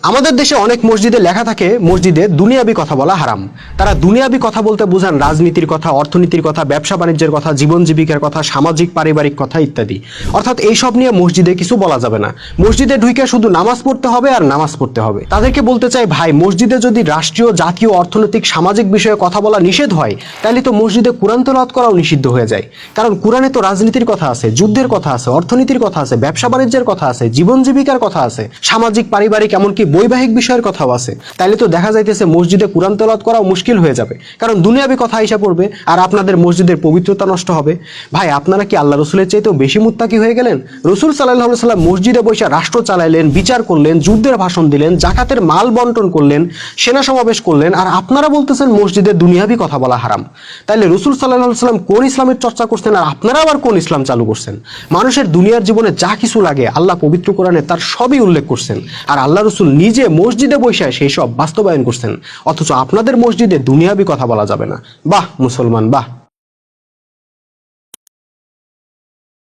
আমাদের দেশে অনেক মসজিদে লেখা থাকে মসজিদে দুনিয়াবি কথা বলা হারাম। তারা দুনিয়াবি কথা বলতে বোঝান রাজনীতির কথা, অর্থনীতির কথা, ব্যবসা বাণিজ্যের কথা, জীবন জীবিকার কথা, সামাজিক পারিবারিক কথা ইত্যাদি। অর্থাৎ এইসব নিয়ে মসজিদে কিছু বলা যাবে না। মসজিদে ঢুকে শুধু নামাজ পড়তে হবে আর নামাজ পড়তে হবে। তাদেরকে বলতে চাই, ভাই, মসজিদে যদি রাষ্ট্রীয়, জাতীয়, অর্থনৈতিক, সামাজিক বিষয়ে কথা বলা নিষেধ হয়, তাহলে তো মসজিদে কোরআন তেলাওয়াত করাও নিষিদ্ধ হয়ে যায়। কারণ কোরআনে তো রাজনীতির কথা আছে, যুদ্ধের কথা আছে, অর্থনীতির কথা আছে, ব্যবসা বাণিজ্যের কথা আছে, জীবন জীবিকার কথা আছে, সামাজিক পারিবারিক এমনকি বৈবাহিক বিষয়ের কথাও আছে। তাইলে তো দেখা যাইতেছে মসজিদে কোরআন তেলাওয়াত করাও মুশকিল হয়ে যাবে, কারণ দুনিয়াবি কথা আইসা পড়বে আর আপনাদের মসজিদের পবিত্রতা নষ্ট হবে। ভাই, আপনারা কি আল্লাহ রসুলের চাইতেও বেশি মুত্তাকি হয়ে গেলেন? রসুল সাল্লাল্লাহু আলাইহি সাল্লাম মসজিদে বসে রাষ্ট্র চালাইলেন, বিচার করলেন, যুদ্ধের ভাষণ দিলেন, জাকাতের মাল বন্টন করলেন, সেনা সমাবেশ করলেন, আর আপনারা বলতেছেন মসজিদে দুনিয়াবি কথা বলা হারাম। তাইলে রসুল সাল্লাল্লাহু আলাইহি সাল্লাম কোন ইসলামের চর্চা করছেন আর আপনারা আবার কোন ইসলাম চালু করছেন? মানুষের দুনিয়ার জীবনে যা কিছু লাগে আল্লাহ পবিত্র কোরআনে তার সবই উল্লেখ করছেন, আর আল্লাহ রসুল নিজে মসজিদে বসে সেই সব বাস্তবায়ন করছেন। অথচ আপনাদের মসজিদে দুনিয়াবি কথা বলা যাবে না। বাহ মুসলমান, বাহ।